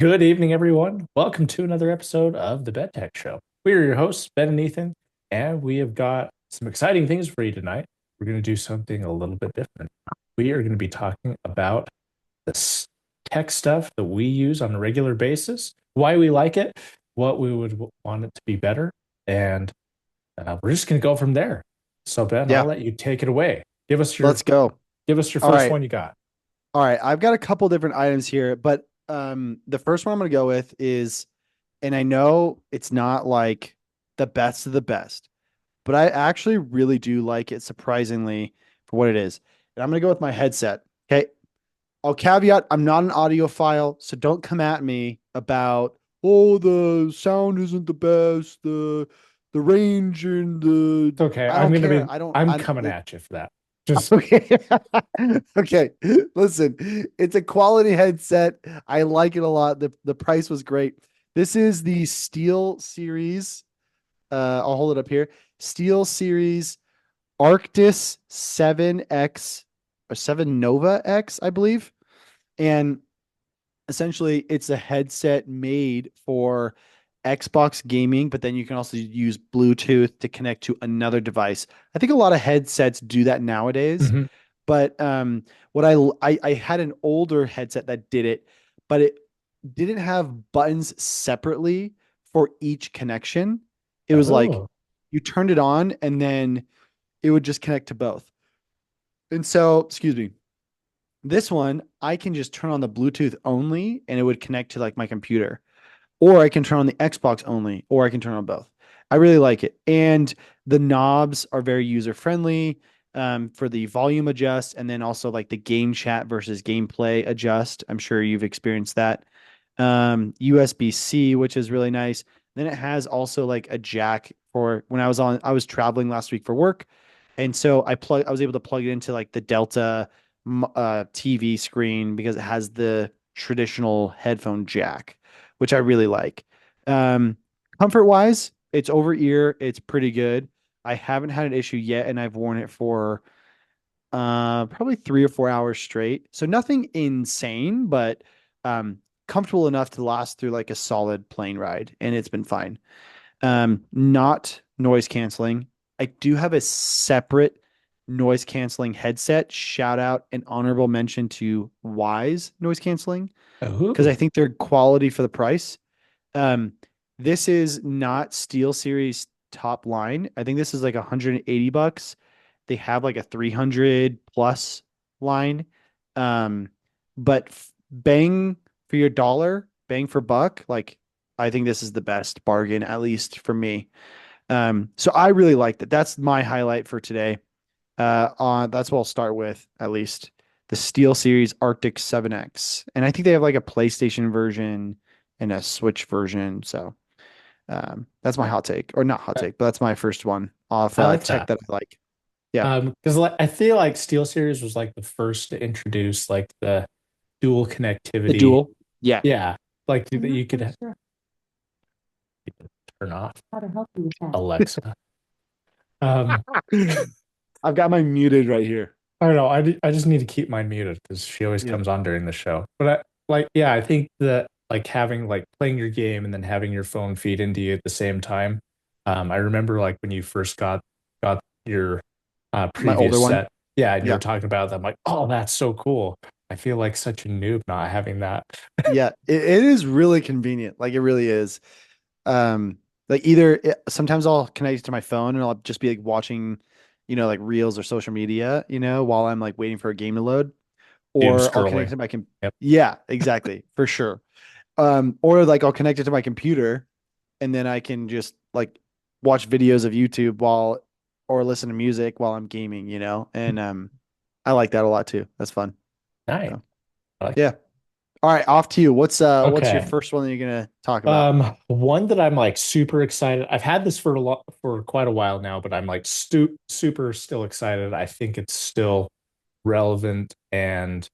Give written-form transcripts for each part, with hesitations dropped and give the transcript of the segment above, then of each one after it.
Good evening, everyone. Welcome to another episode of the Bed Tech Show. We are your hosts, Ben and Ethan, and we have got some exciting things for you tonight. We're going to do something a little bit different. We are going to be talking about the tech stuff that we use on a regular basis, why we like it, what we would want it to be better, and we're just going to go from there. So, Ben, I'll Yeah, let you take it away. Give us your let's go. give us your All first right. one you got. All right. I've got a couple different items here, but the first one I'm going to go with is, and I know it's not like the best of the best, but I actually really do like it surprisingly for what it is. And I'm going to go with my headset. Okay. I'll caveat I'm not an audiophile, so don't come at me about, oh, the sound isn't the best, the range and the It's okay. I don't care. I don't I'm I coming it, at you for that. Just Okay. Okay. Listen, it's a quality headset. I like it a lot. The price was great. This is the Steel Series. I'll hold it up here. Steel Series Arctis 7X or 7 Nova X, I believe. And essentially it's a headset made for Xbox gaming, but then you can also use Bluetooth to connect to another device. I think a lot of headsets do that nowadays, mhm. but what I had an older headset that did it, but it didn't have buttons separately for each connection. It was like Oh, you turned it on and then it would just connect to both. And so, excuse me, this one, I can just turn on the Bluetooth only and it would connect to like my computer. Or I can turn on the Xbox only, or I can turn on both. I really like it. And the knobs are very user friendly for the volume adjust and then also like the game chat versus gameplay adjust. I'm sure you've experienced that. USB-C, which is really nice. Then it has also like a jack for when I was traveling last week for work. And so I was able to plug it into like the Delta TV screen because it has the traditional headphone jack, which I really like. Um, Comfort wise, it's over ear. It's pretty good. I haven't had an issue yet, and I've worn it for probably 3 or 4 hours straight. So nothing insane, but comfortable enough to last through like a solid plane ride, and it's been fine. Not noise canceling. I do have a separate noise canceling headset. Shout out and honorable mention to Wise noise canceling because I oh, think they're quality for the price. Um, this is not Steel Series top line. I think this is like 180 bucks. They have like a 300 plus line. Um, but bang for your dollar, bang for buck, like I think this is the best bargain, at least for me. So I really like that. That's my highlight for today. That's what I'll start with, at least. The Steel Series Arctic 7X. And I think they have like a PlayStation version and a Switch version. So that's my hot take. Or not hot take, but that's my first one off I like tech that. that I like. Yeah. Because like I feel like SteelSeries was like the first to introduce like the dual The connectivity. dual. Yeah. Yeah, like that I'm not you quite could sure turn off how to help you with that. Alexa. Um, I've got mine muted right here. I don't know. I just need to keep mine muted because she always Yeah. comes on during the show. But yeah, I think that like having like playing your game and then having your phone feed into you at the same time. I remember like when you first got your My previous older one. set. Yeah, and you were Yeah. talking about that. I'm like, oh, that's so cool. I feel like such a noob not having that. Yeah. It is really convenient. Like it really is. Like either sometimes I'll connect it to my phone and I'll just be like watching, like reels or social media, while I'm like waiting for a game to load, Doom or I'll connect it scrolling. to my com Yep. yeah, exactly, for sure. Or like I'll connect it to my computer and then I can just like watch videos of YouTube or listen to music while I'm gaming, and I like that a lot too. That's fun. Nice. So I like yeah. All right, off to you. What's your Okay. first one that you're gonna talk about? One that I'm like super excited. I've had this for a lot for quite a while now, but I'm like super still excited. I think it's still relevant and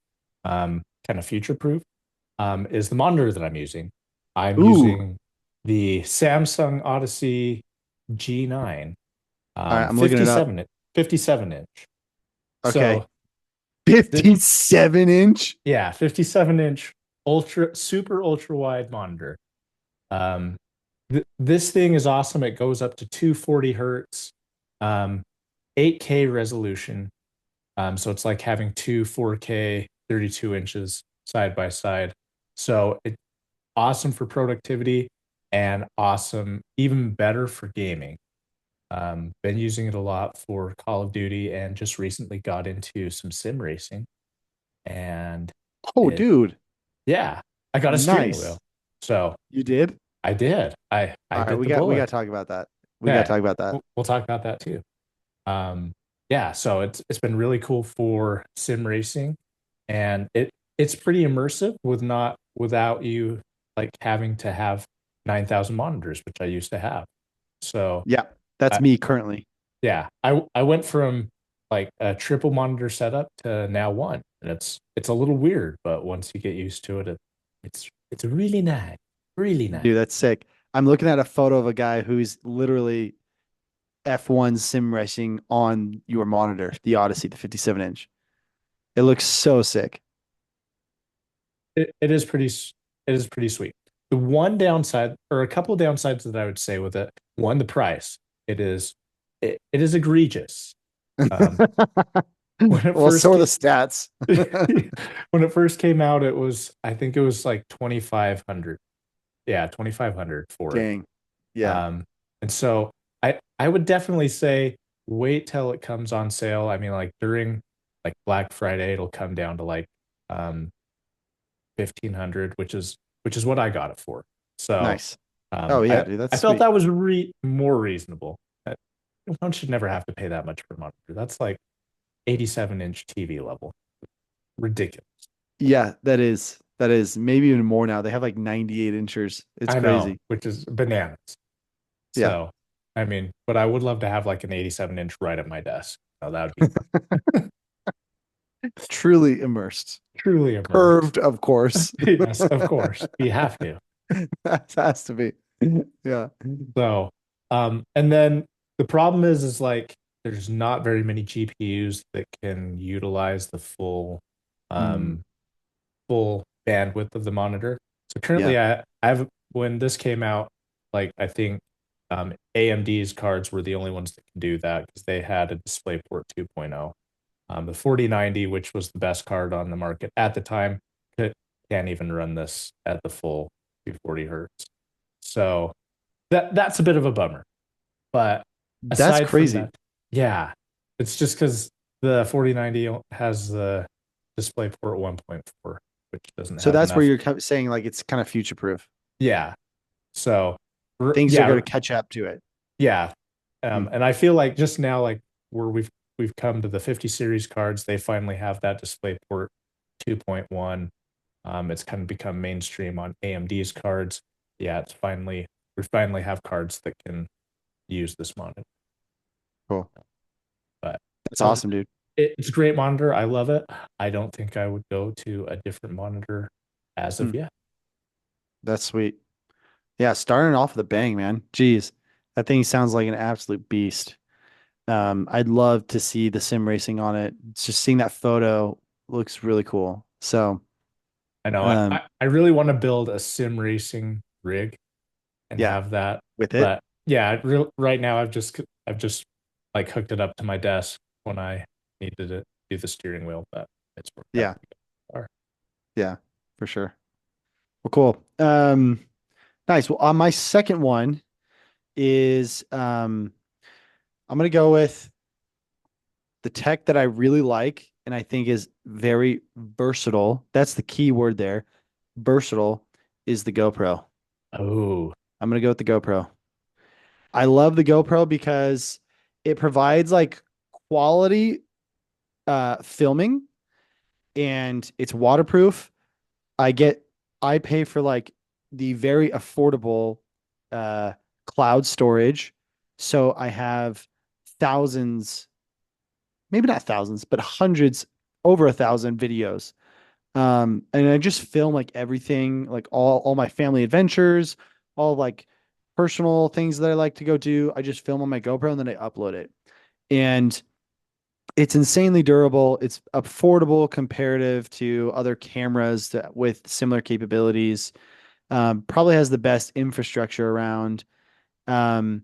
kind of future proof. Is the monitor that I'm using. I'm Ooh. using the Samsung Odyssey G9, All right, I'm looking it up. 57 57 inch. Okay. So the 57 inch. yeah, 57 inch super ultra wide monitor. Um, this thing is awesome. It goes up to 240 hertz, um, 8K resolution. So it's like having two 4K 32 inches side by side. So it's awesome for productivity and awesome, even better for gaming. Been using it a lot for Call of Duty and just recently got into some sim racing. And Oh, it, dude. yeah, I got a steering wheel. Nice. So You did? I did. I All right, bit the we got bullet. to talk about that. We got to Yeah, talk about that. we'll talk about that too. Um, yeah, so it's been really cool for sim racing, and it's pretty immersive without you like having to have 9,000 monitors, which I used to have. So Yeah, that's I, me currently. yeah, I went from like a triple monitor setup to now one, and it's a little weird, but once you get used to it, it's really nice, really nice. Dude, that's sick. I'm looking at a photo of a guy who's literally F1 sim racing on your monitor, the Odyssey, the 57 inch. It looks so sick. It is it is pretty sweet. The one downside, or a couple of downsides that I would say with it, one, the price. It is it is egregious. Um, when it Well, first so are the came, stats. when it first came out, it was I think it was like 2,500. Yeah, 2,500 for it. Dang. Yeah. Um, and so I would definitely say wait till it comes on sale. I mean, like during like Black Friday, it'll come down to like um 1,500, which is what I got it for. So Nice. Oh yeah, I dude, that's I felt sweet. that was more reasonable. One should never have to pay that much for a monitor. That's like 87-inch TV level. Ridiculous. Yeah, that is maybe even more now. They have like 98 inches. It's I know, crazy. which is bananas. Yeah. So, I mean, but I would love to have like an 87-inch right at my desk. Oh, that would be Truly immersed. truly immersed. Curved, of course. Yes, of course. You have to. That has to be. Yeah. So, and then the problem is like there's not very many GPUs that can utilize the Mm, um, full bandwidth of the monitor. So yeah. currently, I've when this came out, like I think AMD's cards were the only ones that can do that because they had a DisplayPort 2.0. The 4090, which was the best card on the market at the time, can't even run this at the full 240 hertz. So that's a bit of a bummer. But That's aside from crazy. that, yeah, it's just because the 4090 has the DisplayPort 1.4, which doesn't So have that's where enough. you're saying like it's kind of future proof. Yeah. So Things are yeah, going to catch up to it. yeah. Mm, And I feel like just now, like where we've come to the 50 series cards, they finally have that DisplayPort 2.1. It's kind of become mainstream on AMD's cards. Yeah, we finally have cards that can use this monitor. cool. But That's um, awesome, dude. it's a great monitor. I love it. I don't think I would go to a different monitor as of Mm, yet. that's sweet. Yeah, starting off with a bang, man. Jeez, that thing sounds like an absolute beast. I'd love to see the sim racing on it. It's just seeing that photo looks really cool. So, I know um, I really want to build a sim racing rig and yeah, have that. with it. But yeah, right now I've just like hooked it up to my desk when I needed to do the steering wheel, but it's worked out Yeah, pretty far. yeah, for sure. Well, cool. Nice. Well, my second one is I'm gonna go with the tech that I really like and I think is very versatile. That's the key word there. Versatile is the GoPro. Oh, I'm gonna go with the GoPro. I love the GoPro because it provides like quality filming and it's waterproof. I get I pay for like the very affordable uh cloud storage. So I have thousands, maybe not thousands, but hundreds, over 1,000 videos. And I just film like everything, like all my family adventures, all like personal things that I like to go do. I just film on my GoPro and then I upload it. And It's insanely durable. It's affordable comparative to other cameras with similar capabilities. Probably has the best infrastructure around. Um,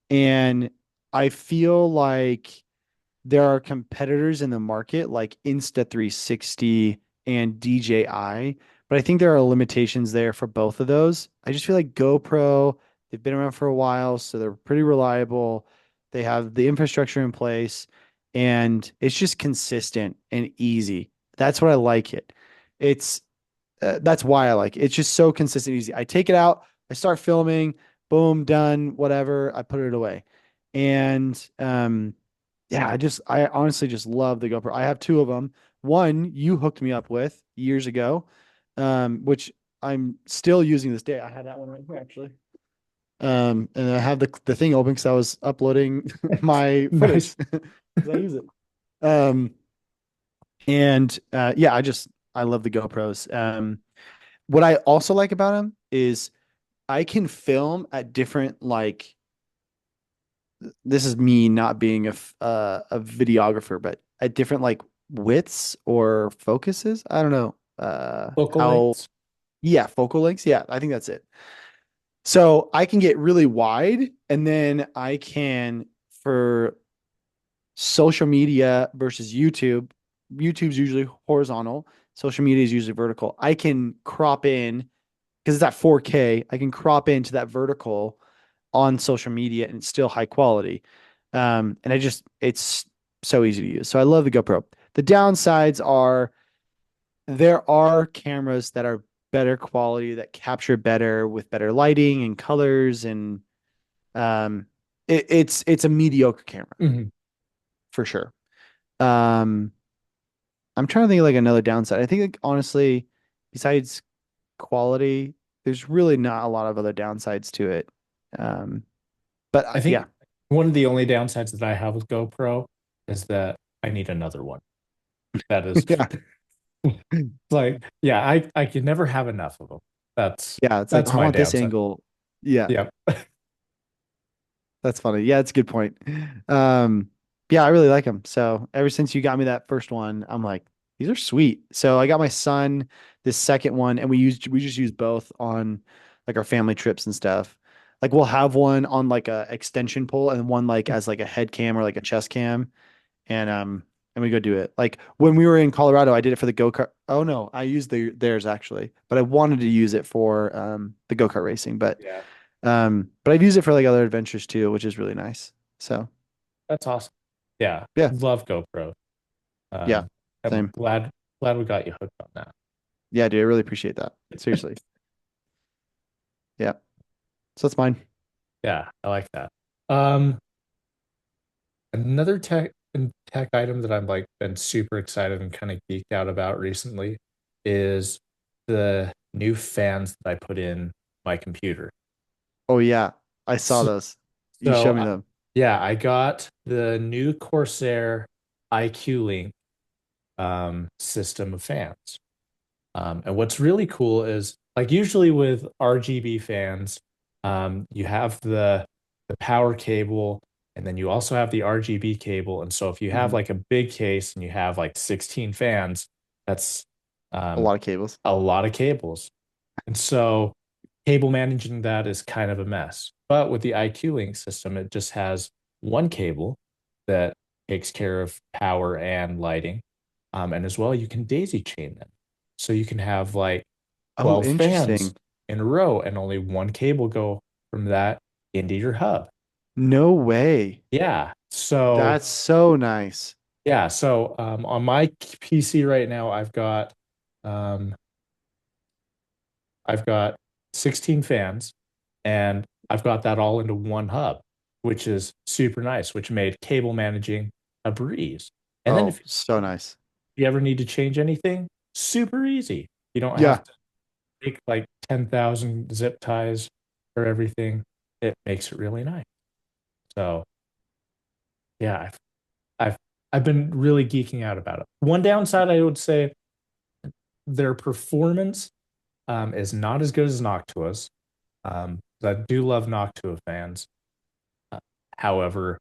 and I feel like there are competitors in the market like Insta360 and DJI, but I think there are limitations there for both of those. I just feel like GoPro, they've been around for a while, so they're pretty reliable. They have the infrastructure in place, and it's just consistent and easy. That's what I like it. It's that's why I like it. It's just so consistent, and easy. I take it out, I start filming, boom, done, whatever. I put it away, and yeah, I honestly just love the GoPro. I have two of them. One you hooked me up with years ago, which I'm still using this day. I had that one right here actually. And I have the thing open because I was uploading my footage Nice. because I use it. Um, and yeah, I love the GoPros. What I also like about them is I can film at different like this is me not being a videographer, but at different like widths or focuses. I don't know Focal how. lengths. Yeah, focal lengths. Yeah, I think that's it. So I can get really wide, and then I can for social media versus YouTube. YouTube's usually horizontal. Social media is usually vertical. I can crop in because it's at 4K. I can crop into that vertical on social media and it's still high quality. And it's so easy to use. So I love the GoPro. The downsides are there are cameras that are better quality that capture better with better lighting and colors and um it's a mediocre camera Mhm. for sure. Um I'm trying to think of like another downside. I think like honestly, besides quality, there's really not a lot of other downsides to it. Um but I yeah. think one of the only downsides that I have with GoPro is that I need another one. That is Yeah. like, yeah, I can never have enough of them. That's Yeah, it's like that's I my want this downside. angle. Yeah, Yeah. that's funny. Yeah, it's a good point. Um, yeah, I really like them. So ever since you got me that first one, I'm like, these are sweet. So I got my son this second one, and we just use both on like our family trips and stuff. Like we'll have one on like a extension pole and one like as like a head cam or like a chest cam, and we go do it. Like when we were in Colorado, I did it for the go-kart. Oh no, I used theirs actually, but I wanted to use it for the go-kart racing, Yeah. but I've used it for like other adventures too, which is really nice. So That's awesome. Yeah. yeah, Love GoPro. yeah, Um, I'm same. glad we got you hooked on that. Yeah, dude, I really appreciate that. Seriously. Yeah. So that's mine. Yeah, I like that. Um, another tech item that I've like been super excited and kind of geeked out about recently is the new fans that I put in my computer. Oh yeah, I saw So, those. You so showed me them. yeah, I got the new Corsair IQ Link system of fans. And what's really cool is like usually with RGB fans, you have the power cable and then you also have the RGB cable. And so if you have Mhm. like a big case and you have like 16 fans, that's A um, lot of cables. a lot of cables. And so cable managing that is kind of a mess. But with the IQ Link system, it just has one cable that takes care of power and lighting. And as well, you can daisy chain them. So you can have like Oh, 12 fans interesting. in a row and only one cable go from that into your hub. No way. Yeah. So That's so nice. yeah. So on my PC right now, um, I've got 16 fans and I've got that all into one hub, which is super nice, which made cable managing a breeze. And then Oh, if so nice. you ever need to change anything, super easy. You don't have Yeah. to make like 10,000 zip ties for everything. It makes it really nice. So yeah, I've I've been really geeking out about it. One downside I would say their performance is not as good as Noctua's. I do love Noctua fans. Uh, however,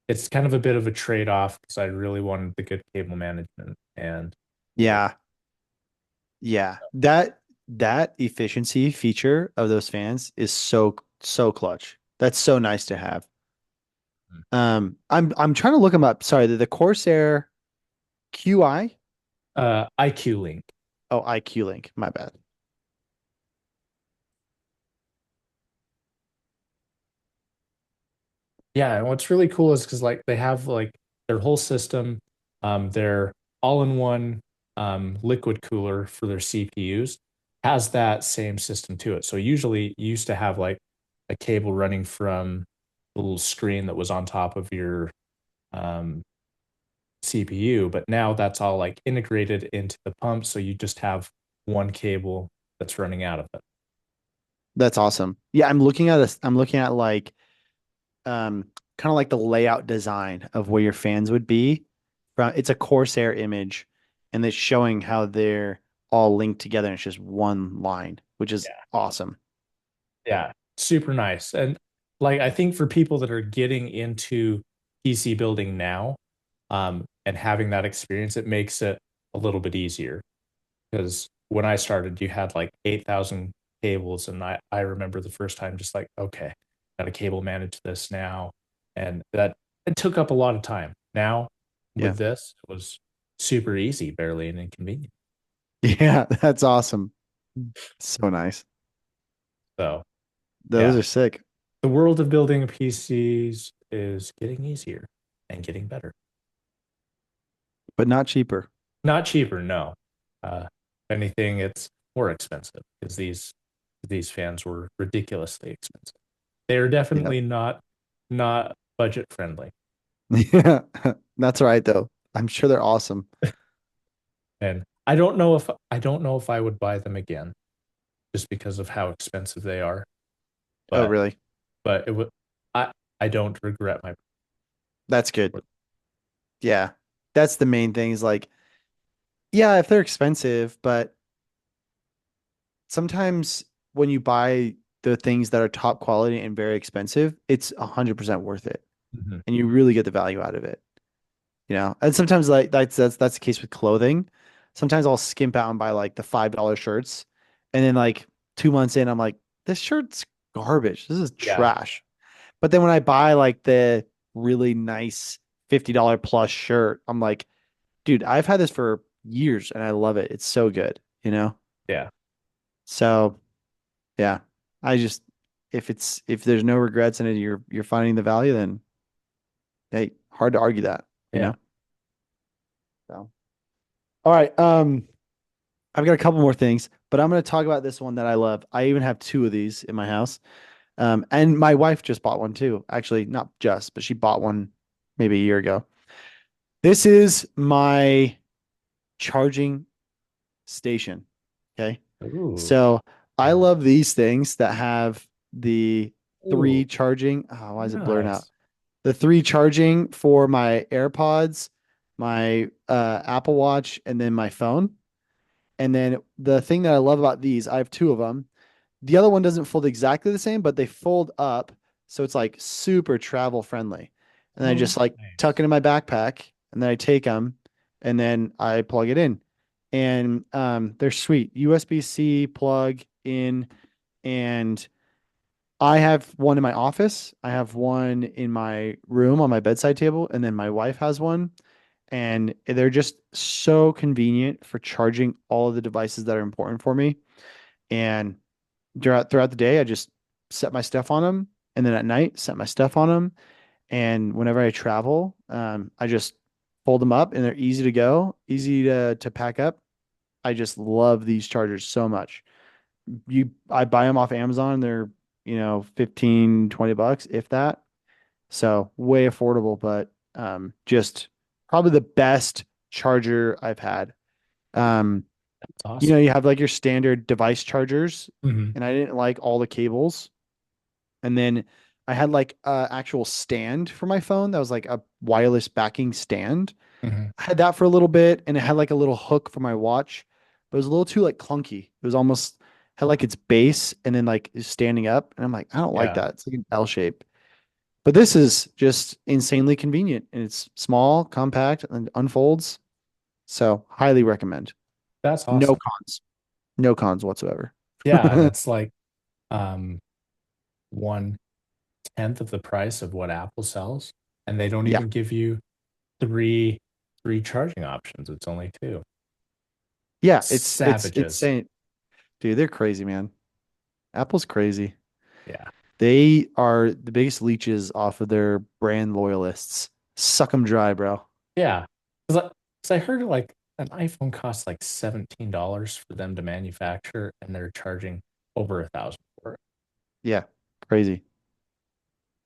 it's kind of a bit of a trade-off because I really wanted the good cable management and Yeah. Yeah. That efficiency feature of those fans is so clutch. That's so nice to have. I'm trying to look them up. Sorry, the Corsair QI. IQ Link. Oh, IQ Link. My bad. Yeah, and what's really cool is because like they have like their whole system, their all-in-one liquid cooler for their CPUs has that same system to it. So usually you used to have like a cable running from the little screen that was on top of your um, CPU, but now that's all like integrated into the pump, so you just have one cable that's running out of it. That's awesome. Yeah, I'm looking at like kind of like the layout design of where your fans would be. It's a Corsair image and it's showing how they're all linked together and it's just one line, which is Yeah. awesome. Yeah, super nice. And like I think for people that are getting into PC building now, and having that experience, it makes it a little bit easier. Because when I started, you had like 8,000 cables, and I remember the first time just like, okay, gotta cable manage this now. And that it took up a lot of time. Now Yeah. with this, it was super easy, barely an inconvenience. Yeah, that's awesome. So nice. So Those yeah, are sick, the world of building PCs is getting easier and getting better. but not cheaper. Not cheaper, no. If anything, it's more expensive because these fans were ridiculously expensive. They are Yeah. definitely not budget friendly. Yeah. That's right though. I'm sure they're awesome. And I don't know if I would buy them again just because of how expensive they are. Oh, But really? but it would I I don't regret my. That's good. Yeah. That's the main thing is like, yeah, if they're expensive, but sometimes when you buy the things that are top quality and very expensive, it's 100% worth it. Mhm. And you really get the value out of it, you know? And sometimes like that's the case with clothing. Sometimes I'll skimp out and buy like the $5 shirts. And then like 2 months in, I'm like, this shirt's garbage. This is Yeah, trash. But then when I buy like the really nice $50 plus shirt, I'm like, dude, I've had this for years and I love it. It's so good, you know? yeah, So yeah, I just if there's no regrets in it, you're finding the value, then hey, hard to argue that, you yeah. know? So all right. I've got a couple more things, but I'm gonna talk about this one that I love. I even have two of these in my house. And my wife just bought one too. Actually, not just, but she bought one maybe a year ago. This is my charging station. Okay. Ooh, So I love these things that have the three ooh, charging. Oh, why is it blurring out? nice. The three charging for my AirPods, my Apple Watch, and then my phone. And then the thing that I love about these, I have two of them. The other one doesn't fold exactly the same, but they fold up. So it's like super travel friendly. And I Oh, just like tuck nice. it in my backpack and then I take them and then I plug it in. And they're sweet. USB-C plug in. And I have one in my office. I have one in my room on my bedside table. And then my wife has one. And they're just so convenient for charging all of the devices that are important for me. And throughout the day, I just set my stuff on them, and then at night, set my stuff on them. And whenever I travel, I just fold them up, and they're easy to go, easy to pack up. I just love these chargers so much. I buy them off Amazon. They're 15, $20, if that. So way affordable, but just probably the best charger I've had. Um, That's awesome. you have like your standard device chargers, Hmm. and I didn't like all the cables. And then I had like a actual stand for my phone that was like a wireless backing stand. Hmm. I had that for a little bit, and it had like a little hook for my watch, but it was a little too like clunky. It was almost had like its base and then like is standing up, and I'm like, I don't like Yeah. that. It's like an L shape. But this is just insanely convenient and it's small, compact, and unfolds. So highly recommend. That's No awesome. cons. No cons whatsoever. Yeah, and it's like um 1/10 of the price of what Apple sells, and they don't Yeah. even give you three three charging options. It's only two. Yeah. It's Savages. insane. Dude, they're crazy, man. Apple's crazy. Yeah. They are the biggest leeches off of their brand loyalists. Suck them dry, bro. Yeah. Because I heard like an iPhone costs like $17 for them to manufacture, and they're charging over 1,000 for it, Yeah. Crazy.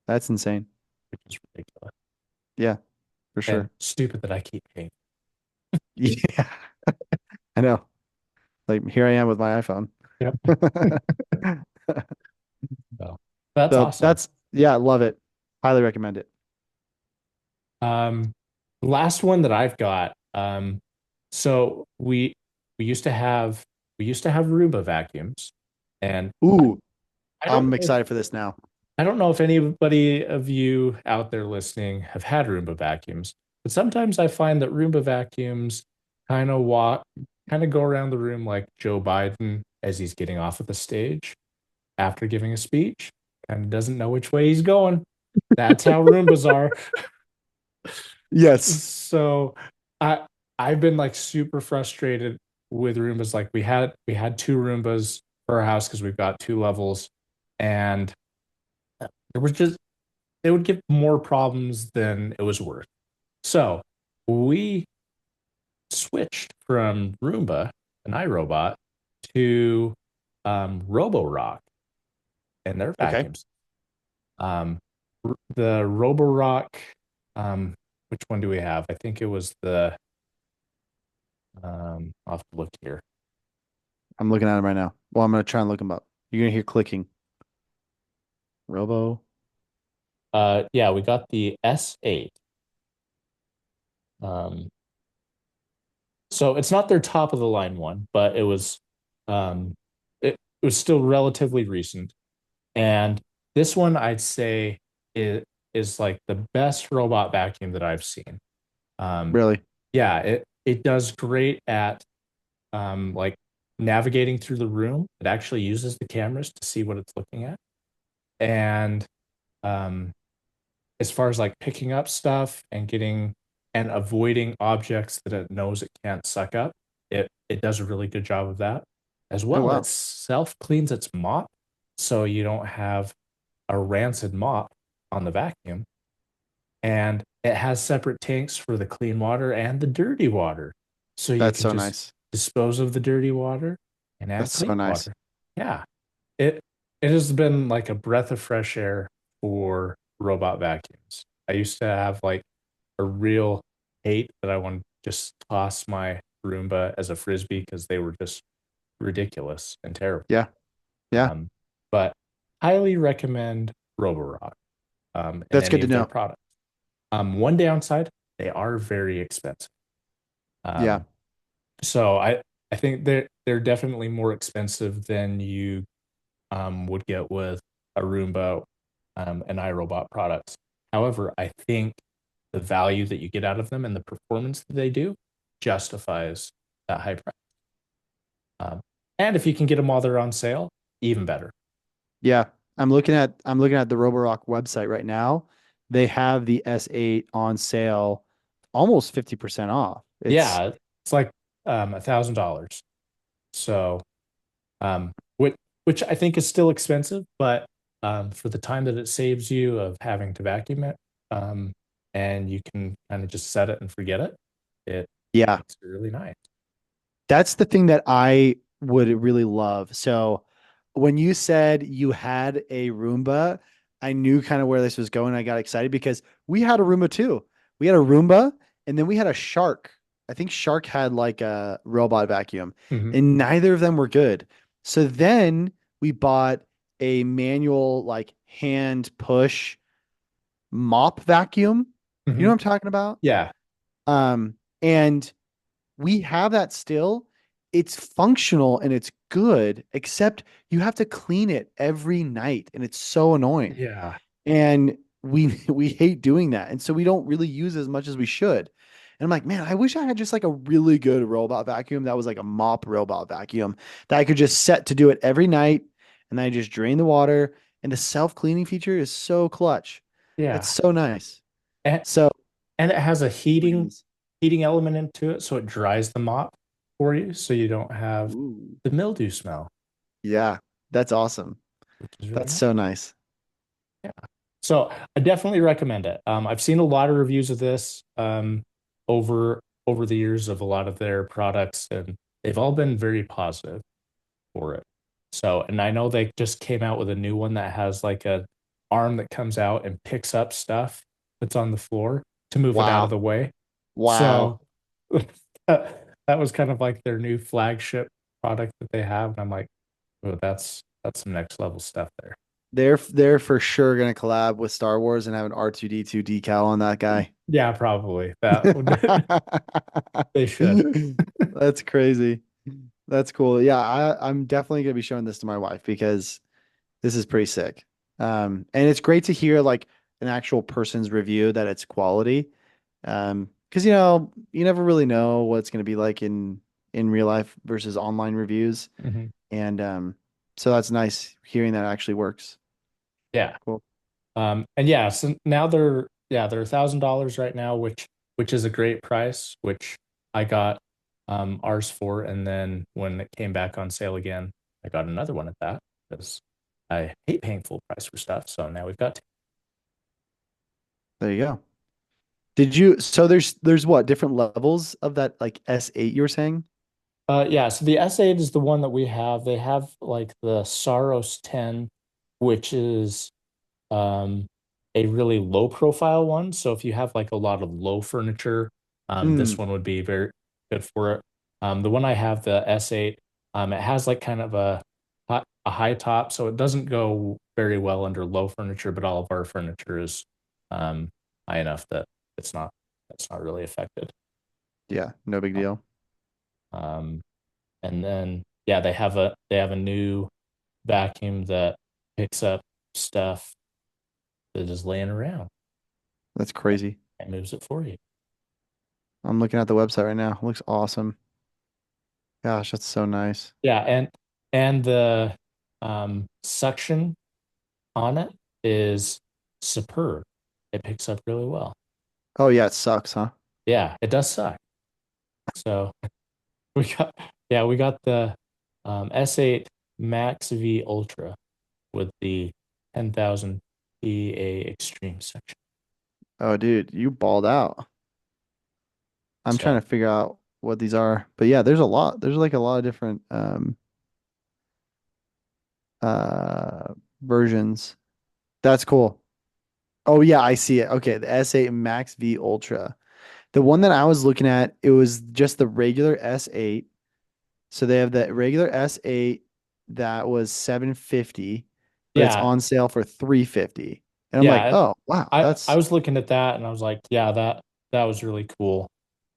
That's insane. which is ridiculous Yeah, for and sure. stupid that I keep paying. Yeah. I know. Like here I am with my iPhone. Yep. So that's So awesome. that's yeah, love it. Highly recommend it. Um, the last one that I've got. So we used to have we used to have Roomba vacuums, and Ooh, I don't I'm know if excited for this now. I don't know if anybody of you out there listening have had Roomba vacuums, but sometimes I find that Roomba vacuums kind of walk, kind of go around the room like Joe Biden as he's getting off of the stage after giving a speech, and doesn't know which way he's going. That's how Roombas are. Yes. So I I've been like super frustrated with Roombas. Like we had two Roombas for our house because we've got two levels, and there was just they would give more problems than it was worth. So we switched from Roomba, an iRobot, to Roborock and their Okay. vacuums. Um, the Roborock, um, which one do we have? I think it was the I'll have to look here. I'm looking at him right now. Well, I'm gonna try and look him up. You're gonna hear clicking. Robo. Yeah, we got the S8. Um, so it's not their top of the line one, but um, it was still relatively recent. And this one I'd say is like the best robot vacuum that I've seen. Um, Really? yeah, it does great at like navigating through the room. It actually uses the cameras to see what it's looking at. And um, as far as like picking up stuff and getting and avoiding objects that it knows it can't suck up, it does a really good job of that. As Oh well, it wow. self cleans its mop, so you don't have a rancid mop on the vacuum. And it has separate tanks for the clean water and the dirty water. So you That's can so just nice. dispose of the dirty water and add That's so clean nice. water. Yeah. It it has been like a breath of fresh air for robot vacuums. I used to have like a real hate that I wanted to just toss my Roomba as a frisbee because they were just ridiculous and terrible. Yeah. Yeah. Um, but highly recommend Roborock and That's any good to of their know. products. One downside, they are very expensive. Yeah. Um, so I think they're definitely more expensive than you would get with a Roomba and iRobot products. However, I think the value that you get out of them and the performance that they do justifies that high price. Um, and if you can get them while they're on sale, even better. Yeah. I'm looking at the Roborock website right now. They have the S8 on sale almost 50% off. It's Yeah, it's like $1,000. So which I think is still expensive, but for the time that it saves you of having to vacuum it, um, and you can kind of just set it and forget it, it yeah. makes it really nice. That's the thing that I would really love. So when you said you had a Roomba, I knew kind of where this was going. I got excited because we had a Roomba too. We had a Roomba and then we had a Shark. I think Shark had like a robot vacuum Hmm. and neither of them were good. So then we bought a manual, like hand push mop vacuum. You know Hmm. what I'm talking about? Yeah, And we have that still. It's functional and it's good, except you have to clean it every night and it's so annoying. yeah, And we hate doing that. And so we don't really use as much as we should. And I'm like, man, I wish I had just like a really good robot vacuum that was like a mop robot vacuum that I could just set to do it every night. And then I just drain the water. And the self-cleaning feature is so clutch. It's Yeah. so nice. And, So and it has a please. heating element into it, so it dries the mop for you, so you don't have Ooh. the mildew smell, Yeah, that's awesome. which is really That's nice. so nice. Yeah. So I definitely recommend it. I've seen a lot of reviews of this over the years of a lot of their products, and they've all been very positive for it. So, and I know they just came out with a new one that has like a arm that comes out and picks up stuff that's on the floor to move it out of Wow. the way. Wow. So that was kind of like their new flagship product that they have. And I'm like, oh, that's some next level stuff there. They're for sure gonna collab with Star Wars and have an R2D2 decal on that guy. Yeah, probably. That would they should. That's crazy. That's cool. Yeah, I'm definitely gonna be showing this to my wife because this is pretty sick. And it's great to hear like an actual person's review that it's quality. Because you never really know what it's gonna be like in real life versus online reviews. Mhm. And so that's nice hearing that actually works. Yeah. Cool. And yeah, so now they're $1,000 right now, which is a great price, which I got ours for, and then when it came back on sale again, I got another one at that because I hate paying full price for stuff. So now we've got There you go. So there's what different levels of that like S8 you were saying? yeah, so the S8 is the one that we have. They have like the Saros 10, which is um, a really low profile one. So if you have like a lot of low furniture, this Mm, one would be very good for it. The one I have, the S8, it has like kind of a high top, so it doesn't go very well under low furniture, but all of our furniture is um, high enough that it's not it's not really affected. yeah, no big deal. Um, and then yeah, they have a new vacuum that picks up stuff that is laying around That's crazy. and moves it for you. I'm looking at the website right now. It looks awesome. Gosh, that's so nice. Yeah, and the suction on it is superb. It picks up really well. Oh yeah, it sucks, huh? Yeah, it does suck. So we got we got the S8 Max V Ultra with the 10,000 PA Extreme section. Oh dude, you balled out. I'm So trying to figure out what these are. But yeah, there's a lot. There's like a lot of different uh versions. That's cool. Oh yeah, I see it. Okay, the S8 Max V Ultra. The one that I was looking at, it was just the regular S8. So they have the regular S8 that was 750, but it's yeah, on sale for 350. And I'm like, yeah. "Oh, wow, I that's was looking at that and I was like, yeah, that was really cool.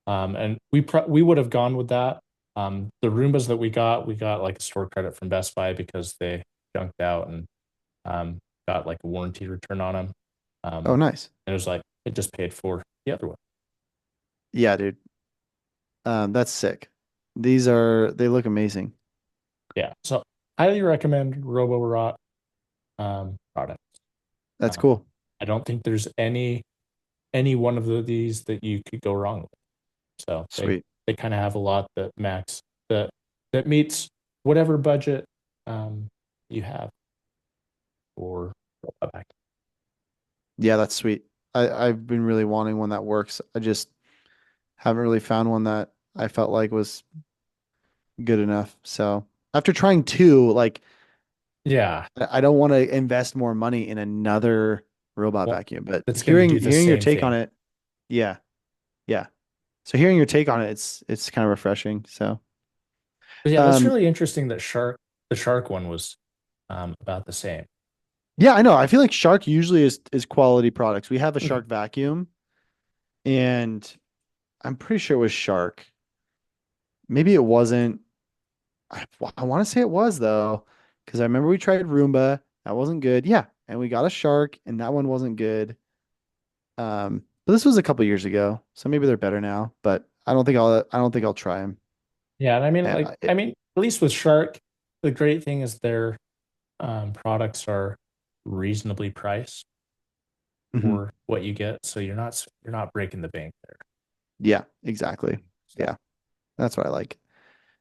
And we would have gone with that. The Roombas that we got like a store credit from Best Buy because they junked out and got like a warranty return on them. oh, Um, nice. and it was like it just paid for the other one. Yeah, dude. That's sick. They look amazing. Yeah, so highly recommend Roborock products. That's Um, cool. I don't think there's any one of these that you could go wrong with. So Sweet. they kind of have a lot that that meets whatever budget you have for robot vacuum. Yeah, that's sweet. I've been really wanting one that works. I just haven't really found one that I felt like was good enough. So after trying two, like Yeah, I don't want to invest more money in another robot well, vacuum. But that's going to hearing do the hearing your same take on thing. it, yeah, yeah. So hearing your take on it, it's kind of refreshing. So But yeah, that's um really interesting that the shark one was about the same. yeah, I know. I feel like Shark usually is quality products. We have a Mhm. Shark vacuum and I'm pretty sure it was Shark. Maybe it wasn't. I want to say it was though, because I remember we tried Roomba. That wasn't good. Yeah, and we got a Shark, and that one wasn't good. But this was a couple years ago, so maybe they're better now. But I don't think I'll try them. Yeah, and I mean, And like, I mean, at least with Shark, the great thing is their products are reasonably priced Mhm. for what you get, so you're not breaking the bank there. Yeah, exactly. So, Yeah, that's what I like.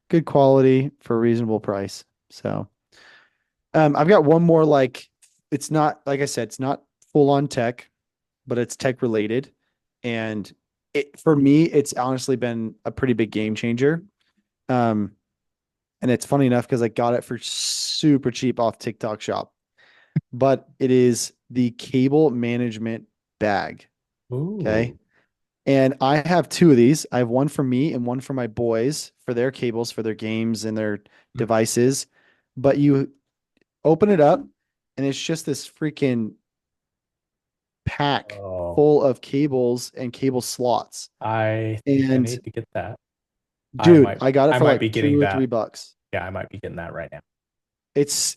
Good quality for a reasonable price. So, I've got one more like it's not like I said, it's not full on tech, but it's tech related. And it for me, it's honestly been a pretty big game changer. Um, and it's funny enough because I got it for super cheap off TikTok Shop, but it is the cable management bag. Okay. ooh, And I have two of these. I have one for me and one for my boys for their cables, for their games and their devices. But you open it up and it's just this freaking pack oh, full of cables and cable slots. I think I And need to get that. dude, I got it I for might be like getting that. $2 or $3. Yeah, I might be getting that right now. It's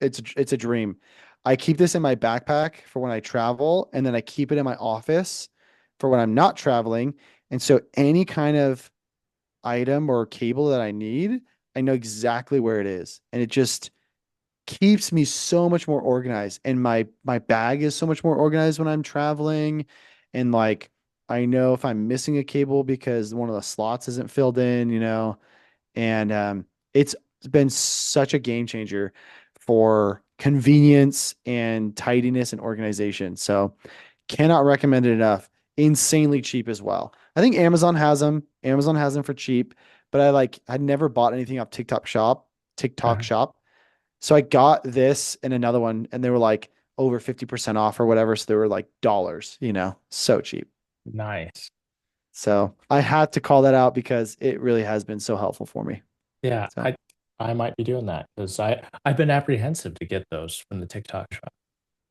a dream. I keep this in my backpack for when I travel, and then I keep it in my office for when I'm not traveling. And so any kind of item or cable that I need, I know exactly where it is. And it just keeps me so much more organized. And my bag is so much more organized when I'm traveling. And like I know if I'm missing a cable because one of the slots isn't filled in, and it's been such a game changer for convenience and tidiness and organization. So cannot recommend it enough. Insanely cheap as well. I think Amazon has them. Amazon has them for cheap, but I never bought anything off TikTok Uh-huh. shop. So I got this and another one, and they were like over 50% off or whatever. So they were like dollars, so cheap. Nice. So I had to call that out because it really has been so helpful for me. Yeah, So I might be doing that because I've been apprehensive to get those from the TikTok shop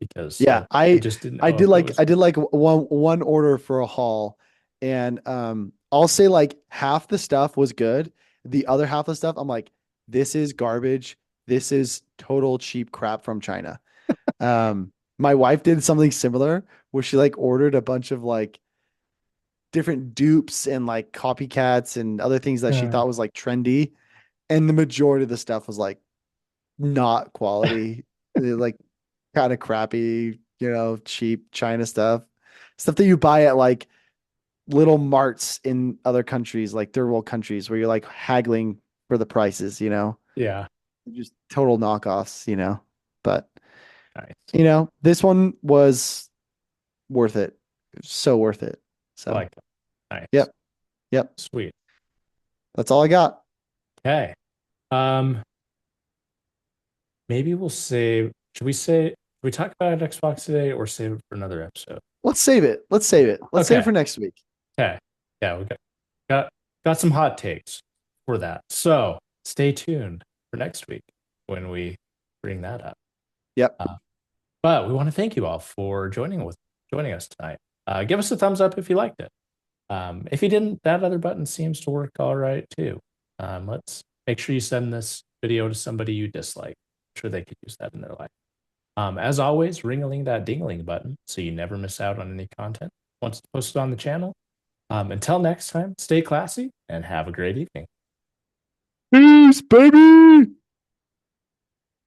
because yeah, I just didn't know if it was. I did like one order for a haul, and I'll say like half the stuff was good. The other half of the stuff, I'm like, this is garbage. This is total cheap crap from China. My wife did something similar where she like ordered a bunch of like different dupes and like copycats and other things that she Uh, thought was like trendy. And the majority of the stuff was like not quality, like kind of crappy, cheap China stuff. Stuff that you buy at like little marts in other countries, like third world countries, where you're like haggling for the prices. yeah, Just total knockoffs. But, nice. this one was worth it. So worth it. I So, like that. Nice. yep. Yep. Sweet. That's all I got. Okay. Um, maybe we'll save. Should we talk about Xbox today or save it for another episode? Let's save it. Let's save it. Let's save it Okay. for next week. Okay. Yeah, got got some hot takes for that. So stay tuned for next week when we bring that up. Yep. Uh, but we want to thank you all for joining us tonight. Give us a thumbs up if you liked it. If you didn't, that other button seems to work all right too. Let's make sure you send this video to somebody you dislike. I'm sure they could use that in their life. As always, ring-a-ling that ding-a-ling button so you never miss out on any content once it's posted on the channel. Until next time, stay classy and have a great evening. Peace, baby.